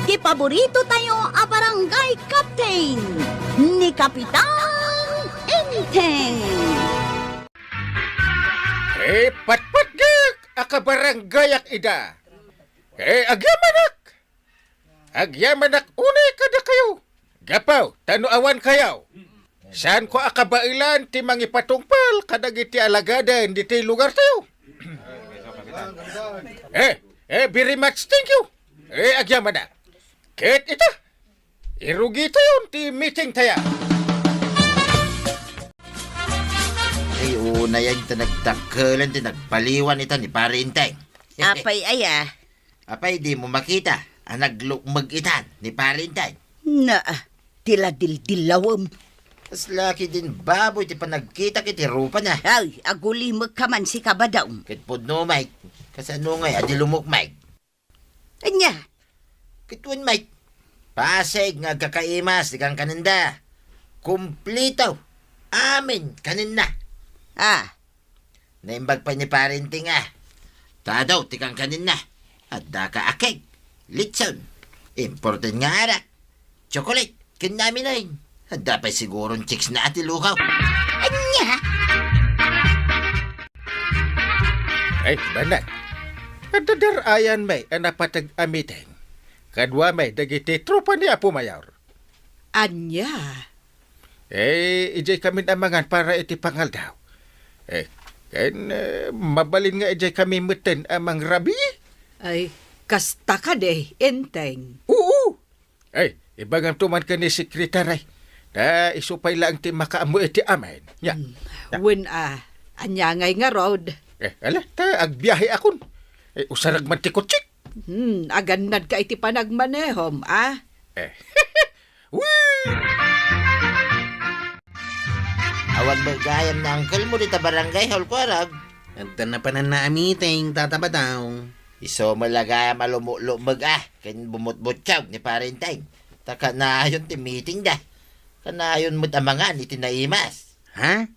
Ti paborito tayo a barangay captain ni Kapitan Enteng. Patpatgak akabaranggayak ida. Agyamanak unay kada kayo. Gapaw, tanuawan kayaw. Saan ko akabailan ti mangipatungpal kadagiti alagadan di ti lugar tayo. Very much thank you. Agyamanak. Ket ita. Irugi tayo ti meeting taya. Ay, una yan ito nagtangkalan, nagpaliwan ito ni Pare Inteng. Apay aya. Apay, di mo makita. Ang naglukmag itan ni Pare Inteng. Na, tila dildilawam. Mas laki din baboy, ti pa nagkita kiti rupa na. Ay, aguli magkaman si Kabadaw. Kit pudno, Mike. Kasano ngay, adi lumok, Mike. Anya, Kitwan, Mike. Pasig, nga kakaimas, di kang kaninda. Kumplito. Amin, kaninda. Naimbag pa ni Pare Inteng Tadaw, ti kang kaninda. At daka akig. Litson. Important nga arak. Chocolate. Kinami na yun. Dapat sigurong chicks na ati lukaw. anya. Ay, banat. Kadadarayan may anapatag amiteng. Kadwa may dagiti tropa ni Apo Mayor. Anya? Ijay kami namangan para iti pangal daw. Mabalin nga ijay kami muten amang rabi. Ay, kasta ka de, Enteng. Oo. Ibagang tuman ka ni sekretary. Isupay lang ti makaamu iti amin. Ya. When anya ngay nga road. Agbiyahe akon. Usarag man ti kutsik. Aganad ka iti panagmanehom, Wee! Awag ba gayam na uncle mo dita barangay hall ko arag. At na pa na naamiting tatabadaw. Iso malagayam alumulumag ken bumutbutsaw ni Pare Inteng. Taka na yun ti meeting da. Kanayon mo't amangan iti naimas. Ha?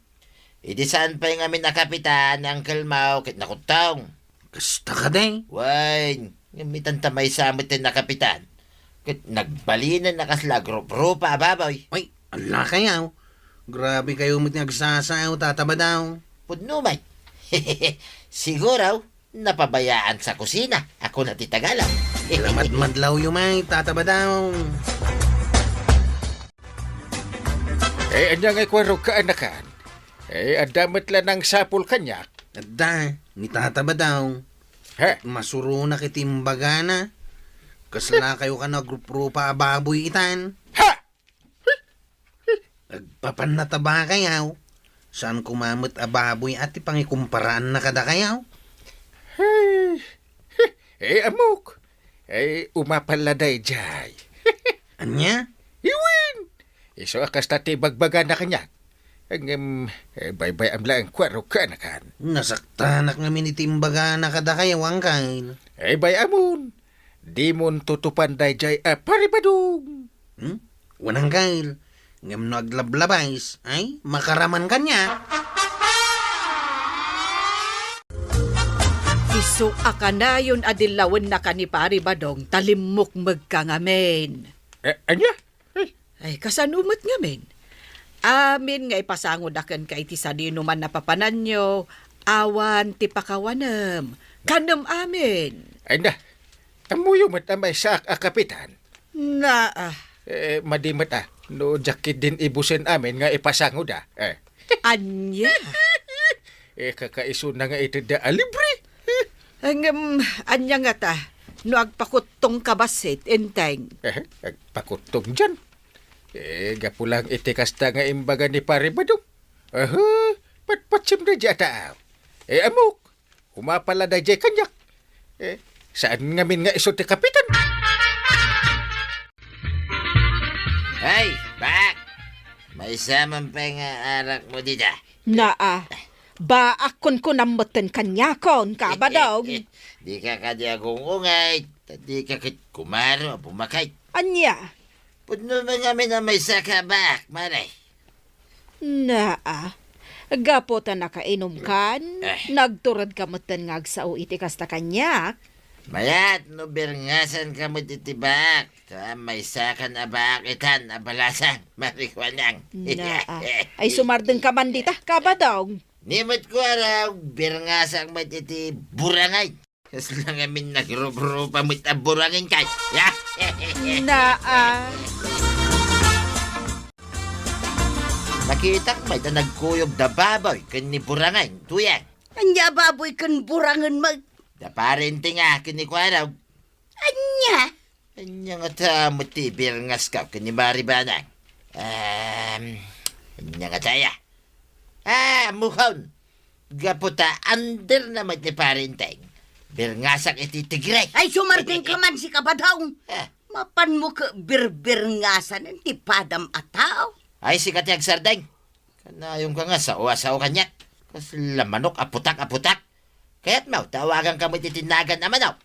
Idi saan pa yung amin na kapitan, Uncle Mau, kit nakutong. Kasta ka day. Wain, ngamitan tamay sa amin na kapitan. Kit nagbalinan na kasla grup-grupa, baboy. Ay, ala kayaw. Grabe kayo mo't nagsasayaw tatabadaw. Pudno may. Siguro, napabayaan sa kusina. Ako na titagalang. Lamat-madlaw yung may tatabadaw. Anya ngay kwaro ka anakan. Adamat lang ng sapul kanyak. Adda, ni tatabadaw. Masuro na kitimbaga na. Kasla kayo ka na grup-grupa ababoy itan. Nagpapanataba kayaw. Saan kumamot ababoy at ipangikumparahan na kada kayaw? Amok. Umapaladay jay. Anya? Iwin! Iso akas tati bagbaga na kanyak. Bye-bye am lang kwaro ka anakan. Nasaktanak nga minitimbaga na kada kayaw ang kain. Bay amon. Di mon tutupan day jay paribadong. Wanang kail. Ngam no aglablabais, ay makaraman kanya. Iso akanayon adilawan na ka ni Pare Badong, talimok magkangamen. Anya? Ay, kasanumot ngamen. Amin nga ipasangod akan ka iti sa dinuman na papanan nyo, awan ti pakawanam. Kanam amin. Ay na. Amuyo mat amay sa kapitan. Na, Madimat no jakit din ibusin amin nga ipasangod anya. Kakaiso na nga ito da libre. Anya nga ta, no agpakutong kabasit, Enteng. Agpakutong dyan. Gapulang itikasta nga imbaga ni Pare Badong. Patpatsim na dyan taaw. Amok, humapala na dyan kanyak. Saan ngamin nga iso ti kapitan? Hey, back! May samang pa nga arak mo dito. Ba akon ko namutin kanyakon, Kabadog. Di ka kadya kong ungay. Di ka kit kumaro, pumakay. Anya? Pudno ba namin na may saka back, maray? Gapo ta nakainom kan, nagturad ka matan nga agsao iti kasta kanyak. Mayat, no birngasan ka mo titibak. May sakan abakitan, abalasan, marikwanang. Ay sumardeng ka man dita, kabadong. Nimot ko araw, birngasang matiti burangay. Kas lang amin nagrupa mo't aburangin kay. Nakita ko may nagkuyog da baboy, kani burangay, tuyang. Anya baboy kan burangan mag... Da parente nga, kani ko araw. Anya? Anya nga ta ti birngas ka, kani maribanang. Anya nga taya. Mukhon. Gaputa, under naman ni parenteng. Birngasak iti tigray. Ay, sumardeng ka man si kabadaw. Ah, Mapan mo ka birbirngasan ng tipadam ataw. Ay, si Katyag Sardeng. Kanayong ka nga sa uwasaw kanya. Kas lamanok, aputak. Kaya't mau, tawagan ka mo titinagan naman aw.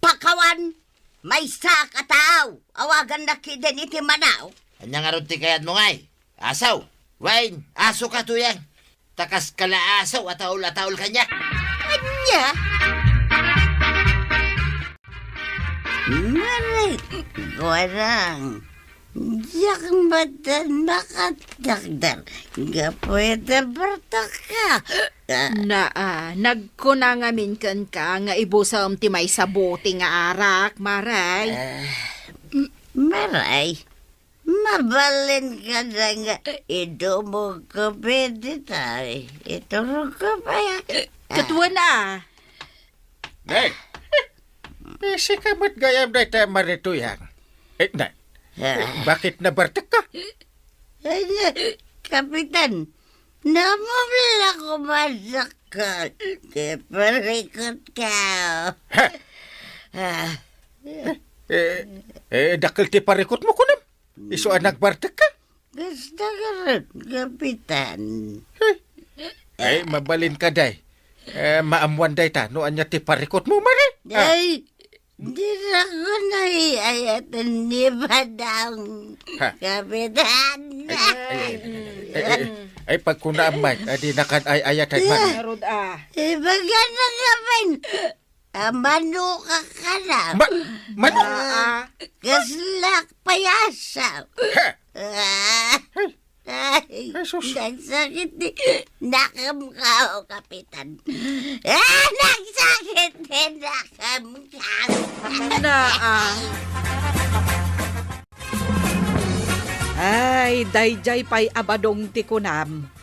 Pakawan, may sakataw. Awagan na kiden iti manaw. Anya nga ron ti kayat mo ngay. Asaw, Wayne, aso ka tuyang. Takas kala asaw, ataul kanya. Anya? Maray, warang. Diyak mata nakadagdar. Gapwede bertaka. Nagkunangamin kan ka nga ibusam ti may sabuti nga arak, maray. Maray, mabalin ka na nga. Ito mo ka pwede tayo. Ito rin ka pa yan. Katuwa na. Nay, si kamot gayam na tayo marituyang. Nay, bakit nabartak ka? Kapitan, namamala ko masakal. Parikot ka. Dakil ti parikot mo kunam. Iso ang nagbartak ka. Gusto ka rin, Kapitan. Ay, mabalin ka day. Maamuan day ta, no anya ti parikot mo, mari. Ay, di na ko naiayatan ni Badang. Kapitan. Ay, pag kunaamay, di nakan ay ayatan man. Narod Ibaga na naman. Mano ka ka na. Kaslak payasaw. Ay, sus. nagsakit ni nakamkaw, Kapitan. Nagsakit ni nakamkaw. Ay, dayjay pa'y abadong ti kunam.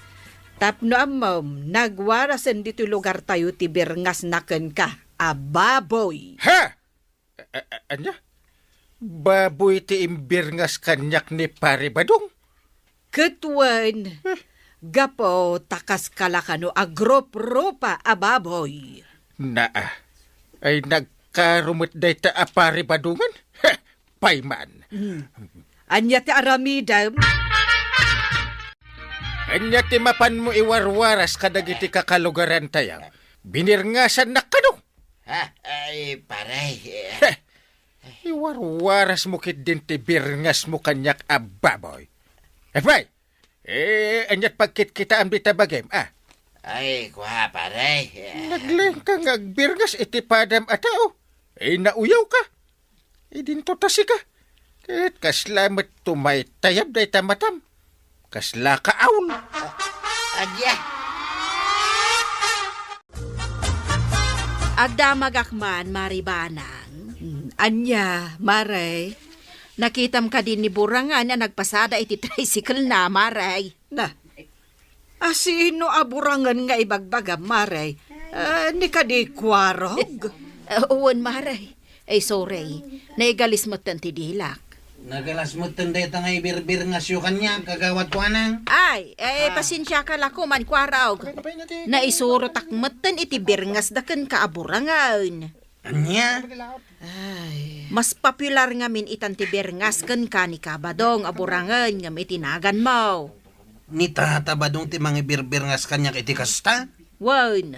Tapno amom, nagwarasen dito lugar tayo ti birngas naken ka. Ababoy. Anya? Baboy ti imbirngas kanyak ni pare badong. Ketuen, gapo takas kalakano agrop-ropa ababoy. Ay nagkarumot day ta pare badungan? Payman. Anya ti aramidam? Anya ti mapan mo iwarwaras kadagiti kakalugaran tayang. Binirngasan na kano. Ay, paray. Iwarwaras mo kit din ti birngas mo kanyak ababoy. Bay, anyat pagkit kita ang bitabagem, Ay, kuha, paray. Naglang kang agbirngas iti padam atao. Nauyaw ka. Dinto tasi ka. Kahit kaslamat tumay tayab day tamatam. Kasla kaaon. Adya. Agdamagakman, maribanang. Anya, maray. Nakitam ka din ni Burangan na nagpasada iti tricycle na, maray. Sino aburangan nga ibagbagam, maray? Ni ka di kwarog? Uwan, maray. Ay, sorry. Naigalis mo tanti dilak. Nagalas mo tunday ta nga ibirbir nga siyo kanya, kagawat ko anang. Ay, pasensya ka lako man kwarog. Naisuro takmatan iti birngas daken ka aburangan. Anya? Mas popular nga min itan ti birngas ken ka ni kabadong aburangan nga may tinagan mo. Ni tatabadong ti mga ibirbir nga kanya iti kasta? Wan.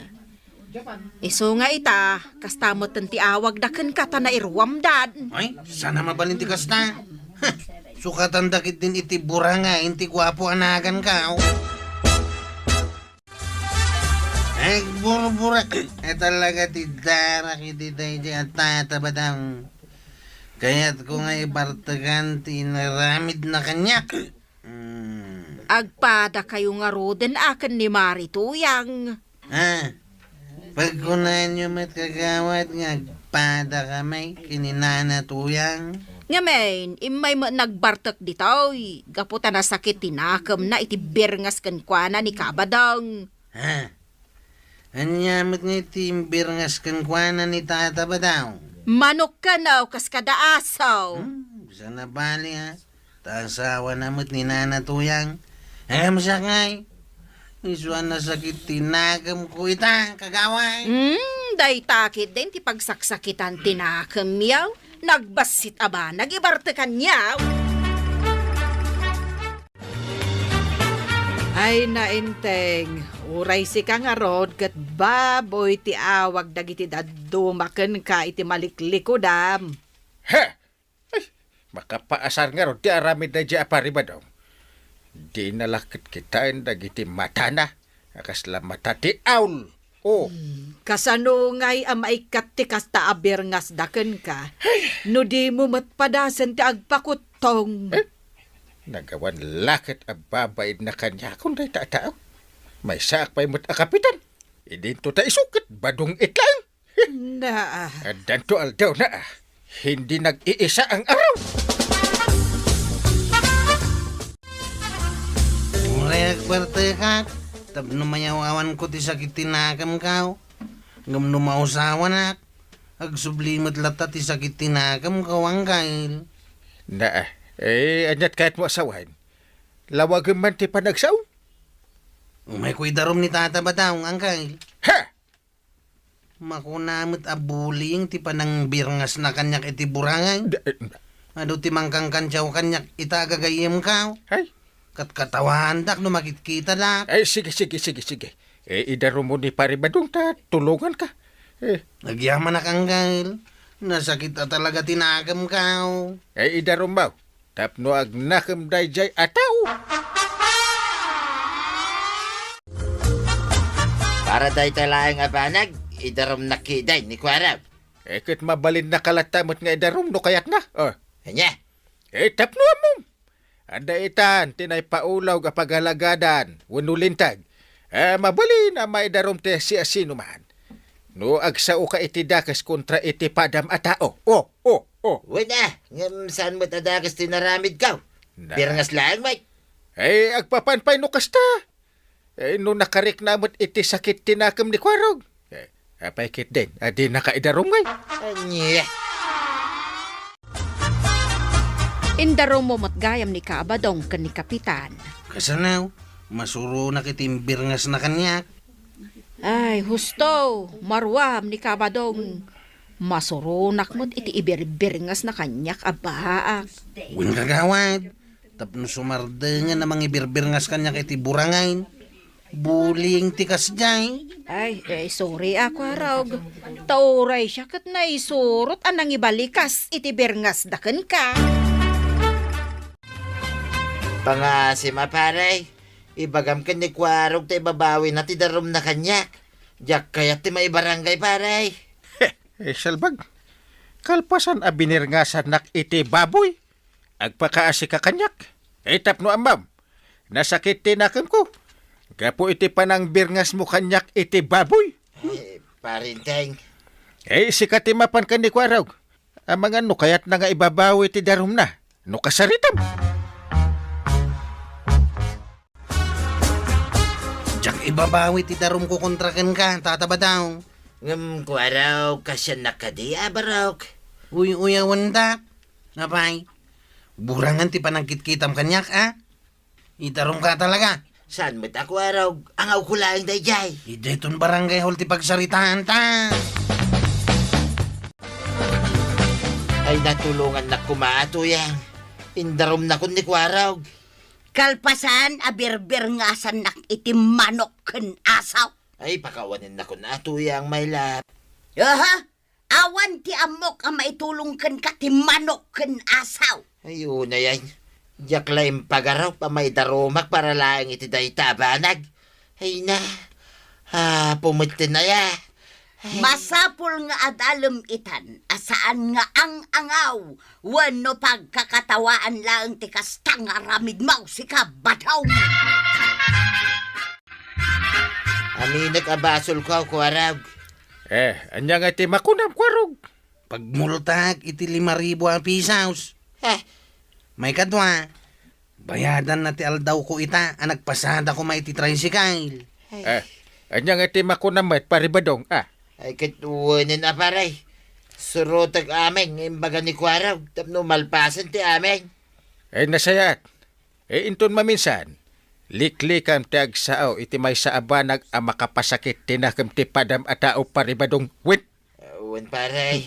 Iso nga ita, kastamot ti awag daken ka ta na irwamdan. Ay, sana mabalin ti kasta. Sukatan dakit din iti buranga, inti gwapo anagan ka. Ay, burbura. Talaga tidara kiti tayo at tatabadang. Kaya't ko nga ibartagan tinaramid na kanyak. Agpada kayo nga roden akin ni Marituyang. Pagkunan nyo mat kagawad nga agpada kamay kininana tuyang. Ngamen, imay mo nagbartak ditoy. Gaputa na sakit tinakam na iti birngas kankwana ni Kabadong. Anyamot nga itimbir ngas kankwana ni tata ba daw? Manok ka na o kas kadaasaw. Bisa na bali ha. Tasawa namot ni nana tuyang. Siya ngay. Isuan na sakit tinagam ko ita, kagaway. Day takit din ti pagsaksakitan tinakam yaw. Nagbasit aba, nagibartakan yaw. Ay nainteng, uray si ka nga rod kat baboy ti awag dagiti dadumaken ka iti maliklikodam. Ha! Ay, makapaasar nga ron, di aramid na dya apari ba daw? Di nalakit kitain dagiti mata na, akasla mata ti awl. Oh. Kasano ngay amaikat ti kasta abirngas daken ka, no di mo matpadasan ti agpakutong. Nagawan lakit ang babaid na kanya kung day tatao. May saak pa'y mo't akapitan. Idinto ta isukit, badong itlang. Na, Danto aldaw na hindi nag-iisa ang araw. Uray agparte ka. Tapno mayawawan ko ti sakit tinakam kao. Ngam numausawan ak. Agsublimot lata ti sakit tinakam kawang kail. Na, anyat kahit mo asawain. Lawagan man ti panagsaw. Umay ko'y darom ni tata ba daw ang kail. Ha! Makunamot abuling ti panang birngas na kanyak iti burangay. Ado ti mangkang kansyaw kanyak itagagayem kao. Ay, Katawan dak no makikita dak. ay, sige. Idaro mo ni Paribadong ta, tulungan ka. Nagyaman na kang kail. Nasakit na talaga tinagam kao. Idaro mo. Tapno agnakam dayjay ataw. Para day talaang abanag, idarom na kiday ni Kwaraw. Kit mabalin na kalatamot nga idarom no kayat na. Kanya, Tapno mo. Anda itan, tinay paulaw kapagalagadan, wanulintag. Mabalin na maidarom te si asino man. No agsao ka iti dakas kontra iti padam a tao. wala, ngam saan mo tadakas tinaramid ka? Na. Birngas lang, mate. Agpapanpay no kasta. No nakarik namot iti sakit tinakam ni Kwarog. Apay kit din, adi nakaidarom ngay. Anya, indaro mo matgayam ni Kabadong ken ni Kapitan. Kasanaw, masuro na kitim birngas na kanyak. Ay, husto, marwam ni Kabadong. Masurunak mo't iti ibiribirngas na kanyak abaak. Win kagawad. Tapno sumarde nga namang ibirbirngas kanyak iti burangain. Buling tikas jay. Ay, sorry ako, Arog. Tauray siya kat na isurot anang ibalikas iti birngas daken ka. pangasima paray. Ibagam ka ni Kwarog tayo babawi na ti darom na kanyak. Diyak kaya ti may barangay paray. Salbag, kalpasan a binirngasan nak iti baboy. Agpakaasi ka kanyak. Tapno amam, nasakit tinakam ko. Gapo iti panang birngas mo kanyak iti baboy. Parinteng. Sikati mapan ka ni Kwarog. Ang mga no kayat na nga ibabawi ti darom na. No kasaritam. Diyak ibabawi ti darom ko kontraken ka, tataba daw. Ngam Kwaraw kasya nakadiya barok. Uy, awan dak. Napay, burangan ti panangkit-kitam kanyak, Itarom ka talaga. Saan mo ta Kwaraw? Ang aw ko lang dayjay. Idayton barangay hall ti pagsaritaan ta. Ay natulungan na kumaato yan. Indarom na kun ni Kwaraw. Kalpasan, abirbirngasan nak iti manok ken asaw. Ay pakawanin na kun ato yang may lap. Awan ti amok ang maitulong ken ka ti manok ken asaw. Ayun na yan. Diyak laing pagaraw pa may darumak para lang iti day tabanag. Ay na. Pumunti na ya. Masapul nga adalom itan, asaan nga ang angaw, wano pagkakatawaan lang ti kastang aramid mau si kabadaw. Aminag abasol ko, kuwarag. Anya nga ti makunam kwarog. Pagmultag, iti 5,000 ang pisaos. May kadwa. Bayadan na ti aldaw ko ita, nagpasada ko maiti tricycle. Anya nga ti makunam at paribadong. Ay katuwanin na paray. Surotag aming, imbaga ni kuwarag. Tapno malpasan ti aming. Nasayat. Inton maminsan. Liklikam ti agsaaw iti may sa abanag ang makapasakit tinakam ti padam at tao paribadong wit. Wan paray.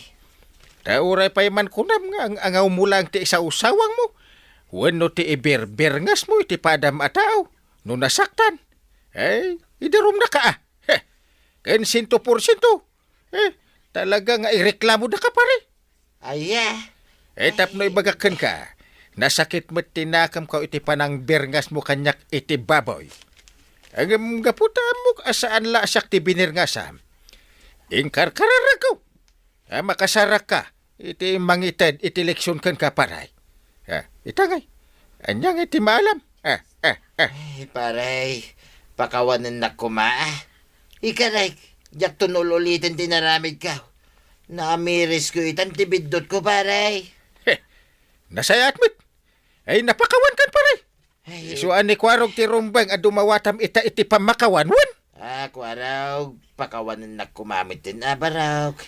Tauray pa man kunam nga ang angaw mo lang ti isa usawang mo. Wano ti ibirbirangas mo iti padam at tao. No nasaktan. Idarom na ka Ken 100%. Talaga nga ireklamo na ka pare. Tapno ibagakan ka. Nasakit mo tinakam ka iti panang birngas mo kanyak iti baboy. Ang gaputa mo asaan la asak ti binirngasam. Ingkarkarara ko. Makasarak ka. Iti mangitad iti leksyon kan ka paray. Itangay. Anyang iti maalam. Paray. Pakawanan na kumaa. Ikaray, jak tunululitin tinaramid ka. Naamiris ko itan tibidot ko, paray. Nasayat mit. Napakawan kan paray. Isuan ni kwarog ti rumbang at dumawatam iti pamakawan. Kwarog, pakawanan na kumamit din, barog.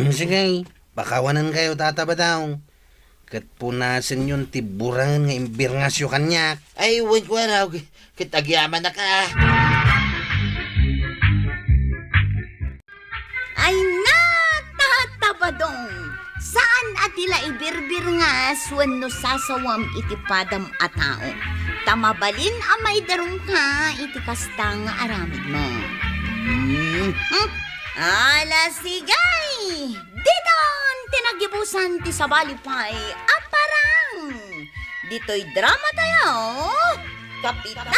Sige, pakawanan kayo tatabadaw. Kat punasan yun tiburangan nga imbirngasyo kanyak. Wan kwarog, kitagyaman na ka. Ay natatabadong, saan atila ibirbir nga wano sasawam iti padam a tao. Tamabalin amay darong ka iti kastang aramid mo. Ala sigay! Diton tinagibusan ti sabalipay aparang. Dito'y drama tayo, Kapitan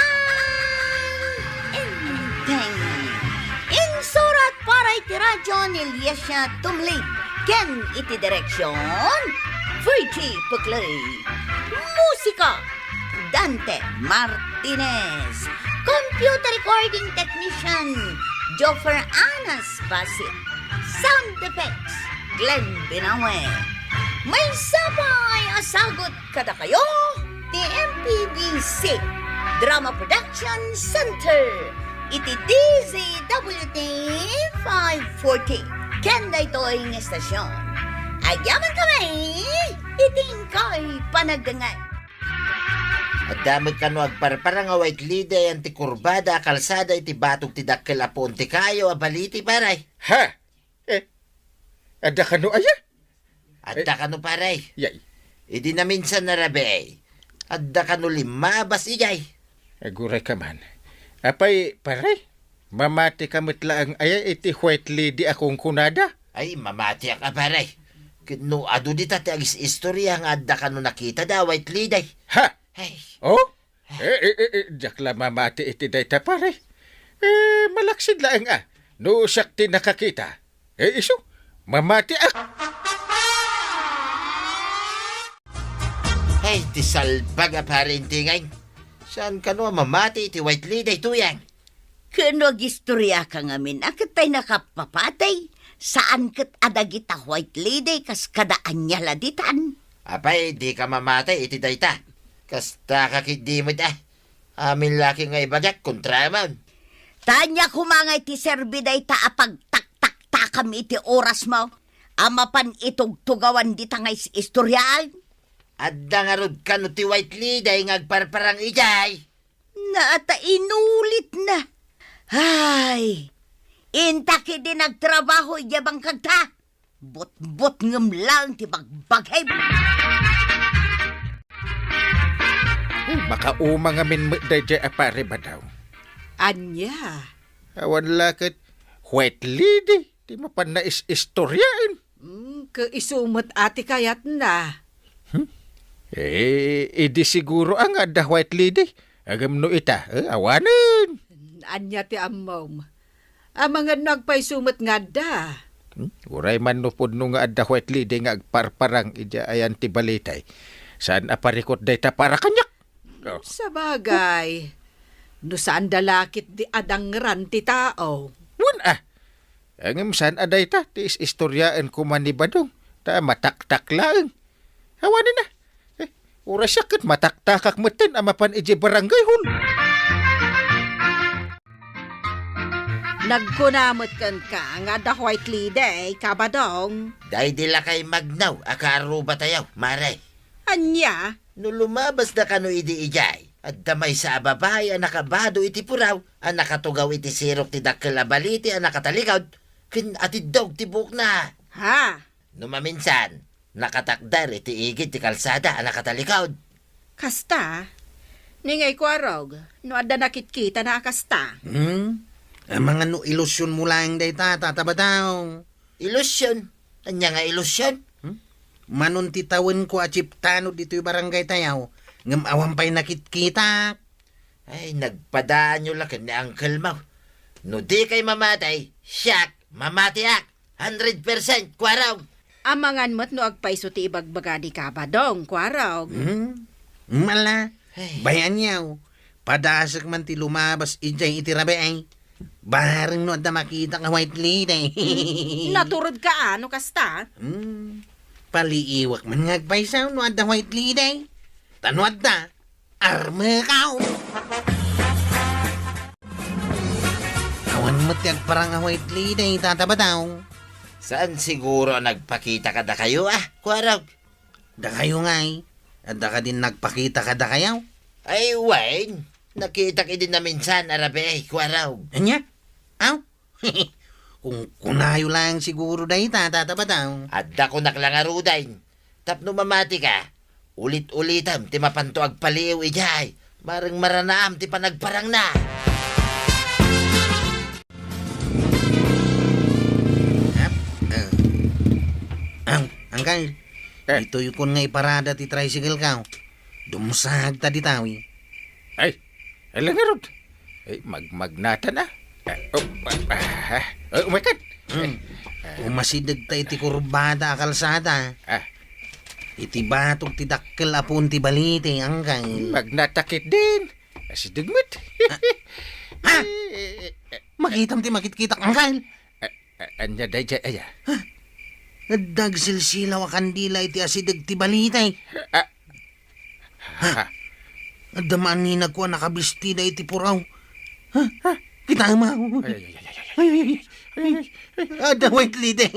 Enteng. Insurat para iti radyo ni Liesya Tumlid. Ken iti direksyon, Virgie Puglay. Musika, Dante Martinez. Computer recording technician, Joffer Anas Basit. Sound effects, Glenn Binawe. May sabay asagot kada kayo, TMPBC Drama Production Center. Iti DZWT 540. Kenda ito'y estasyon. Agyaman kami, iting ko'y panagdangan. At damag ka no agparparang await liday anti kurbada kalsada iti batog ti dakkel apon ti kayo abaliti paray. Ada ka no aya? Adda ka no paray. Yay. Idi na minsan narabe. Adda ka no limabas ijay. Aguray ka man. Apay, pare, mamati kamit lang aya iti white lady akong kunada. Ay, mamati ka paray. No, adu di tati agis istorya nga adda ka no nakita da white liday. Hey. Oh? Jakla mamati iti dayta pare. Malaksid lang no sakti nakakita. Iso, mamati Hey, ti salbag parin tingay. Saan ka no mamati iti white lady tuyang? Kano gistorya ka ngamin, akit pa'y nakapapatay. Saan kat adagita white lady kas kadaan niya laditan? Apay, di ka mamatay iti dayta. Kasta kakidimod Amin laki nga ibagak kontraman. Tanya kumangay ti serbiday ta apag tak-tak-takam iti oras mo. Amapan itugtugawan di tangay istoryaan. Adda nga rod ka no ti white lady ngagparparang ijay. Naata inulit na. Ay, intaki din nagtrabaho iyabang kagta. Bot-bot ngam lang ti bagbagay. Makauma nga min dayjay apare ba daw? Anya? Awan lakit white lady. Di mo pa na istoryain. Kaisumot ati kayat na. Idi siguro ang ada white lady. Agam no ita, awanin. Anya ti amom. Mga nagpaisumat nga da. Uray man no pud no nga adda white lady nga agparparang ija ayan ti balitay. Saan aparikot dayta para kanyak? Oh. Sa bagay, no saan dalakit di adangran ti tao. Wan Ang saan aday ta, ti istoryaan ko man ni Badong. Ta mataktak lang. Hawanin na. Ura siya kat mataktakak matin amapan iji barangay hon. Nagkunamot kan ka nga da white lady, kabadong. Dahil dila kay magnaw, akaruba tayaw, maray. Anya, No lumabas na kano idi ijay, at damay sa ababay ang nakabado iti puraw, ang nakatugaw iti sirok ti dakkel a baliti ang nakataligod, kin ati dog ti buok na. ha? No maminsan, nakatakdar iti igid ti kalsada ang nakataligod. Kasta? Ningay ko arog, no adda nakitkita na kasta. Ang mga no ilusyon mo lang dayta, tatabataw. Ilusyon. Anya nga ilusyon? Manon titawan ko achiptano dito yung barangay tayaw. Ngam awan pa'y nakitkita. Ay, nagpadaan nyo lang ni Uncle Mau. No di kay mamatay, siyak, mamatiak. 100% kwaraw. Amangan mo't no agpaiso ti ibagbaga ni kabadong, kwarog. Mala, Ay. bayan yaw. Padasak man ti lumabas ijay itirabe ay. Barang no adda makita nga white lady. Naturod ka ano kasta? Paliiwak man ngagpaisaw no adda white lady. Tano adda, arme kao. Awan mo tiyag parang nga white lady, tatabataw. Saan siguro nagpakita ka da kayo kwaraw? Da kayo nga'y. Adda ka din nagpakita ka da kayaw. Ay, Wayne. Nakita ka din na minsan, arabe, kwaraw. Anya? Aw? Kung kunayo lang siguro dahi tatabataw. Adda ko naklangaruday. Tapno mamati ka, ulit-ulitam, ti mapanto agpaliw ijay. Marang maranaam, ti panagparang na. Angkal, ito yung nga iparada ti tricycle ka. Dumusag ta di tawi. Ay, alang nga rod. Ay, magmagnata na. Umakan. Umasidag ta iti kurbada kalsada. Iti batog ti dakkel apon ti balite, angkal. Magnatakit din. Asi digmit. Makitam ti makitkitak, angkal. Anya dayjay aya. Dag silsilaw a kandila iti asidag ti balite. Adamaan ni nagkuha nakabistida iti puraw. Kita ma. Ada white lady.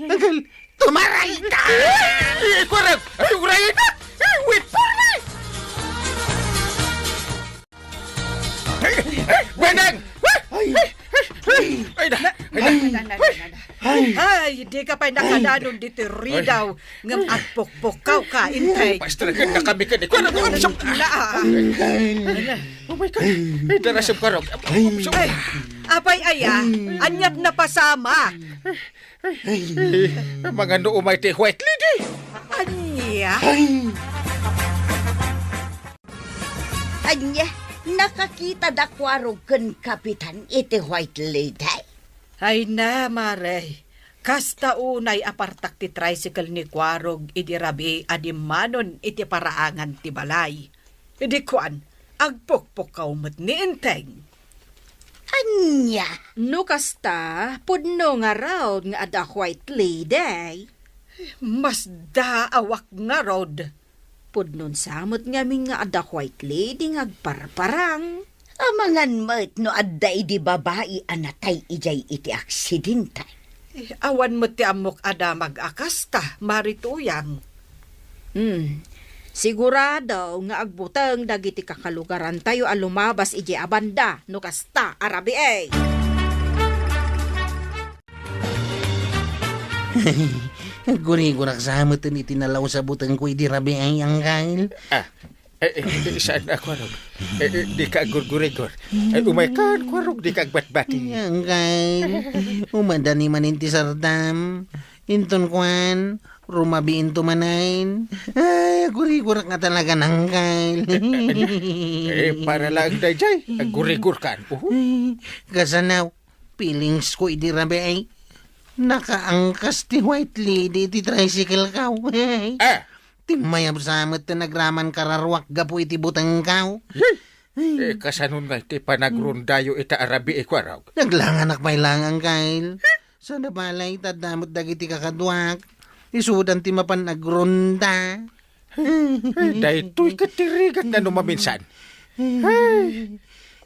Angkal, tumaray ta! Kwarag! Ay, urayan na! Wait for me! Benang! Ay, di ka pa'y nakadanon dito ridaw. Ngam at pokpokaw ka, intay. Pastragan na kami ka ni Kwarag! Oh my God! Ay, darasam Kwarag! Ay, apay aya, anyat na pasama. Mga noomay ti white lady! Anya? Anya, nakakita da kwarog ken kapitan iti white lady. Ay na, Mare. Kasta unay apartak ti tricycle ni Kwarog iti rabi adimanon iti paraangan ti balay. Idi kuan, agpokpokaw met ni Inteng. Anya, No kasta, pudno nga raw nga ada white lady. Mas daawak nga rod. Pudnon samot nga mi nga ada white lady nga agparparang. amangan met no adday di babae anatay ijay iti aksidente. Awan mo ti amok ada mag-akasta, marituyang. Sigurado nga agbutang dagiti kakalugaran tayo alumabas iji abanda, no kasta, arabi eh. Guri-gurak sa hamutan itinalaw sa butang ko iti rabi ay angkal. Saan ako, Kwarag? Di ka gurgurigor. Umaykan, Kwarag, di ka agbatbati. Angkal, umadani maninti sardam. Inton kwan, rumabiin tumanain. Ay, guri-gurak nga talaga nangkal. Para lang dayjay, gurigur kan. Kasanaw, feelings ko idirabe ay. Nakaangkas ti white lady ti tricycle kaw. Hey. Ah, Timayab sa amat na nagraman kararwak gapo iti butang kaw. kasanon nga iti panagrundayo ita arabi ikwaraw. Naglanganak may langang kail. Sa nabalay tadamot dagiti kakadwak. Isudan ti mapan nagrunda. Daytoy katirigat na numaminsan. Ay,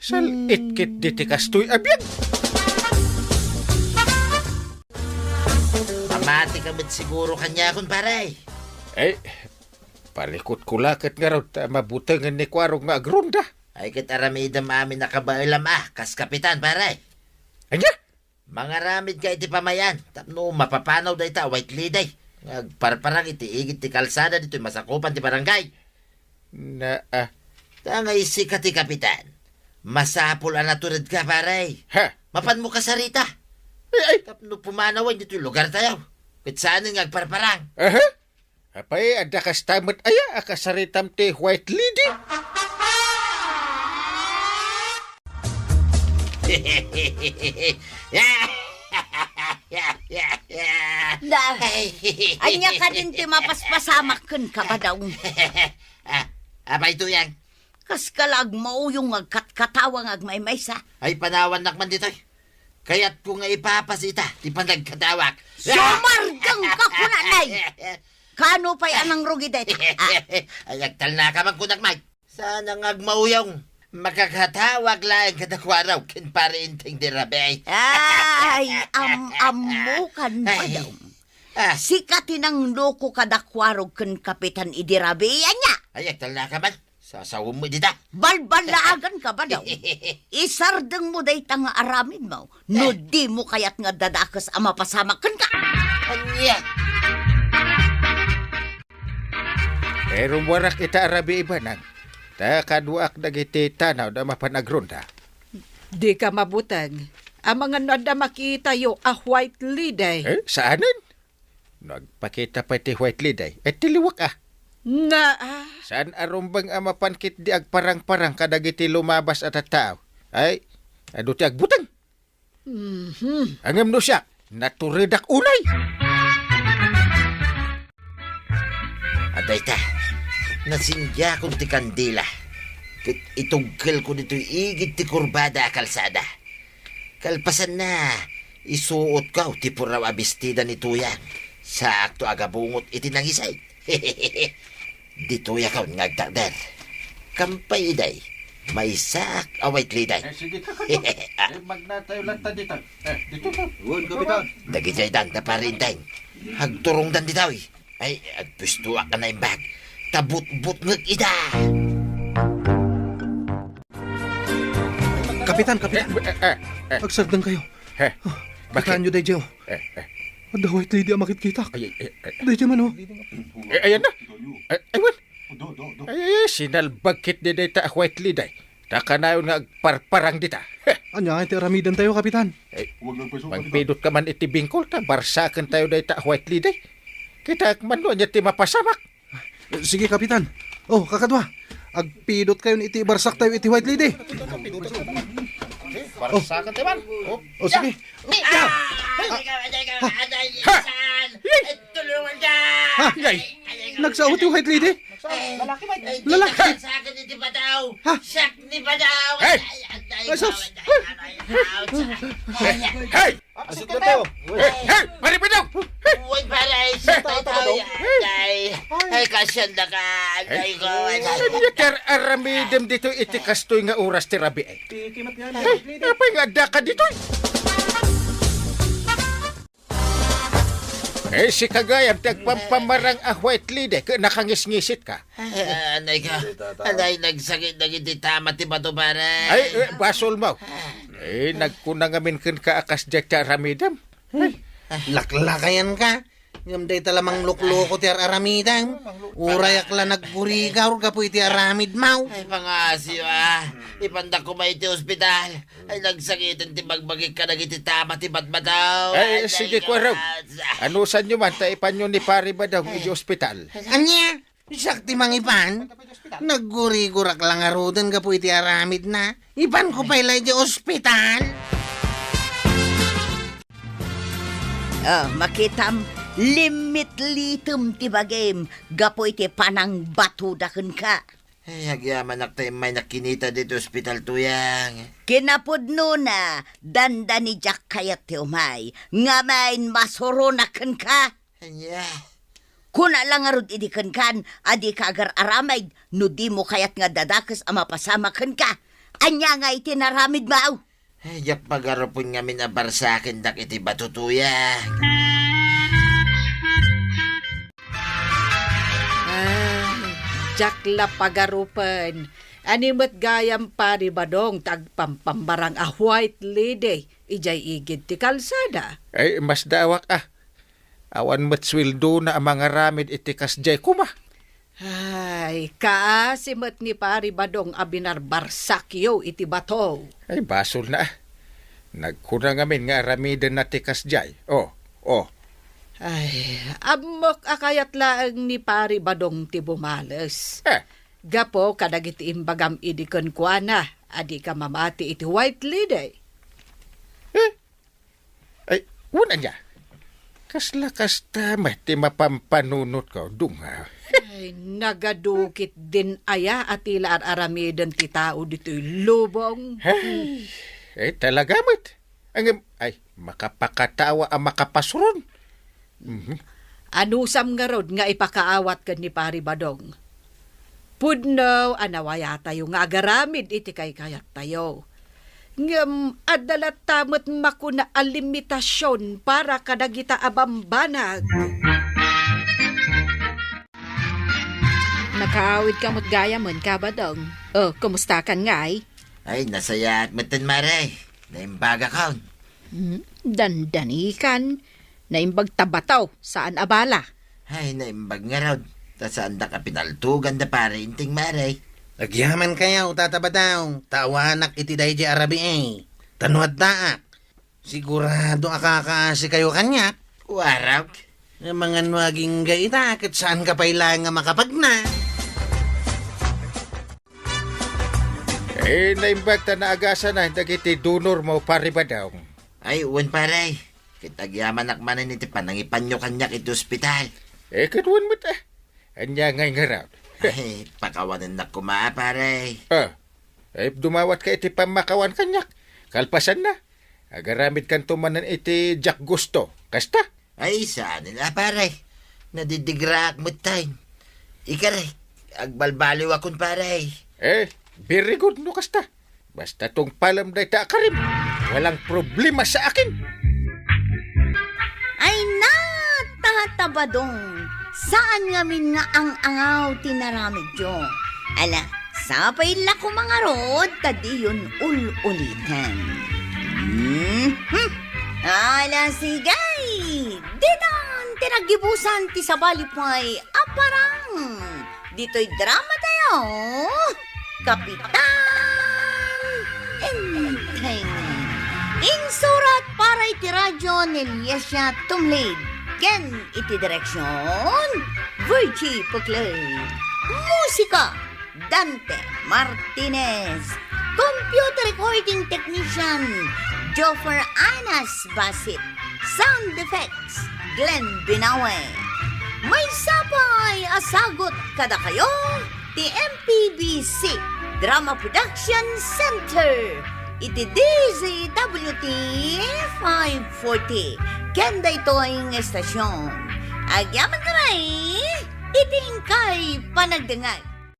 sal itkit diti kastoy abyan. Mamati ka ba't siguro kanya akong paray? Eh, palikot kulakit nga raw ta mabutangan ni Kwarog nga agrunda. Ay kit aramidam amin nakabailam kas kapitan paray. Anya? Mga ramid ka iti pamayan. Tapno mapapanaw da ita white lady. Parparang iti igit ti kalsada dito masakupan ti barangay. Na, Tangay si ti kapitan. Masapul ang naturid ka paray. ha? Mapan mo ka sarita. Ay, Tapno pumanawan dito yung lugar tayo. Kit saan nga agparparang. aha? Apay, ada kastamot aya, akasaritam ti white lady. Da, anya ka din ti mapaspasamaken ka ba daw? Apa itu yang? Kas kalag mo yung agkatkatawang agmaymaysa. Ay panawan nakman dito. Kaya't ko nga ipapasita, di pa nagkatawak. Sumargang ka kunanay! Kano pa'y anang rugi dito? Ay agtal na ka magkunak, Mike. Sana nga agmauyong. Makakatawag lang kadakwaraw kin para inting dirabay. Ay, amukan ba daw? Sikatin ang loko kadakwarog kan kapitan idirabiyan niya. Ay agtal na ka man. Sasawin mo dita. Balbalaagan ka ba daw? Isardeng mo day nga aramin mo. No di mo kayat nga dadakas ang mapasamakan ka. Anya. Pero warak ita arabi iba nang. Ta kaduak dagiti tanaw da mapanagronda. Di ka mabutang. Ang mga nada makita yo a white lady. Eh, saanan? Nagpakita pa ti white lady. Eh, tiliwak ah. Na, Saan arumbang amapankit di agparang-parang kadagiti lumabas at tao? Ay, ado ti agbutang. Angam no siya, naturidak unay. Aday ta. Nasindya ko ti kandila. Itugkal ko dito igit ti kurbada kalsada. Kalpasan na, isuot ka ti puraw abistida ni Tuyan. Sakto agabungot iti nangisay. Dito ya kaon ngagtakder. Kampay iday. May sak away kliday. Sige ka magnatayo lang ta dito. Dito ka. Dagitay dan na parintay. Hagturong dan ditaw. Ay, agpustuwa ka na imbag. Tabut-but ngag ida. Kapitan, kapitan. Agsagdan kayo. Bakaan nyo, Dejo. Ada white lady ang makikita. Dejo man, oh. Ayan na. Aywan. Ay, sinalbagkit di dita white lady. Takanayon nga agparparang dita. Anya, iti aramidan tayo, kapitan. Magpidot ka man iti bingkol ta. Barsakan tayo dita white lady. Kita man doon niya ti mapasamak. Sige, kapitan. Oh, kakadwa. Agpidot kayo iti barsak tayo iti white lady. Barsakan tayo man. Oh, sige. Tulungan ka! Ha? Nagsaot yung white lady? Lalaki. Sa akin ni Badaw! Ha? Siyak ni Badaw! Hey! Hey! Asok na tayo. Hey! Maripidaw! Uy, paray! Sa tayo! Ay, kasyan na ka! Ay, ko! Kar aramidem dito iti kastoy nga oras ti rabi. Apay nga daka dito. Eh, si Kagayam, tagpampamarang a white lady, nakangisngisit ka. Anay ka! Anay, nagsakit na giti tama ti Bato, paray! Ay, basol mo. Eh, nagkunangamin kan ka akas dyak ti aramidem. Laklakayan ka. Ngam day talamang lukloko ti aramidang. Urayak la nagburigaw ka po iti aramid mau. Ay, pangasyo Ipandak ko may iti ospital. Ay, nagsakitan ti bagbagik ka nagiti tama ti Batbataw. Ay, sige ko raw. Ano sa nyo man, taipan nyo ni pari ba daw iti ospital? Anya? Sakti mangipan. Naggurigurak lang arudan ka po iti aramid na. Ipan ko pa ilay di ospital. Makitam, limit litum ti bagim. Gapo iti panang batudakan ka. Ay, agyaman tayo may nakinita dito ospital tuyang. Kinapudno na, danda ni Jack kayat ti umay. Nga main masurunakan ka. Anya, Kuna lang arud idikan kan, adi ka agar aramay, no di mo kayat nga dadakas ama pasamakan ka. Anya nga iti naramid mao. ay, yak pagarapon nga minabar sa akin dak iti batutuyang. Jakla pagarupan. Animat gayam pari badong tagpampambarang a white lady. Ijay igid ti kalsada. Ay, mas dawak Awan mo't sweldo na ang mga ramid iti kasjay kuma. Ay, kaasimat ni pari badong abinar barsakyo iti bato. Ay, basol na Nagkunang amin nga ramidan na ti kasjay. Oh. Ay, amok akayat laang ni pari badong ti bumales. Gapo kadagiti imbagam idikon kuana, adi ka mamati iti white lady. Ay, una niya. Kasla kasta ti mapampanunot ko. Dunga. Ay, nagadukit din aya at ila aramidan ti tao dito'y lubong. Ay, talaga mat. Ay, makapakatawa ang makapasuron. Anusam nga rod nga ipakaawat ka ni pari badong. Pudno, anawaya tayo nga agaramid iti kay kayat tayo. Ngam, adalat tamot makuna a limitasyon para kadagita abambanag. Nakaawid ka mo't gaya mon ka badong. Kumusta kan nga ay? Ay, nasaya at matan maray. Naimbaga kaon. Dandanikan. Naimbag tabataw. Saan abala? Ay, naimbag nga raw. Tasaan da ka pinaltugan da para inting maray. Agyaman kayaw, tatabadaw. Tawanak iti dayjay arabi Tanuad daak. Sigurado akakaasi kayo kanya. Waraw. Ang mga nuaging gaita, kat saan ka pailang nga makapagna? Naimbag ta na agasa na dagiti donor mo pari ba daw? Ay, uwan paray. Kitagyaman akmanan iti panangipan nyo kanyak iti ospital. Katwan mo ta. Anya ngay nga raw. Ay, pakawanan na kumaa paray. Ay, dumawat ka iti pamakawan kanyak. Kalpasan na. Agaramid kan tumanan iti Jack Gusto. Kasta? Ay, saan nila paray. Nadidigraak mo tayo. Ikaray, agbalbaliw akon paray. Very good no kasta. Basta tong palam day ta karim. Walang problema sa akin. Ay natatabadong. Saan ngamin nga ang angaw tinaramid yo? Ala, sapay la ko mga rod, tadi yun ulitan. Ala, sigay! Ditan, tinagibusan ti sabalipay, aparang! Dito'y drama tayo, Kapitan Enteng. Insurat para iti radyo ni Yesya Tumlid. Ken iti direksyon, Virgie Puclay. Musika, Dante Martinez. Computer recording technician, Joffer Anas Basit. Sound effects, Glenn Binawe. May sapay asagot kada kayo, ti MPBC Drama Production Center. Iti DZWT 540. Kenda ito'y estasyon. Agyaman kamay, iting kay panagdangag.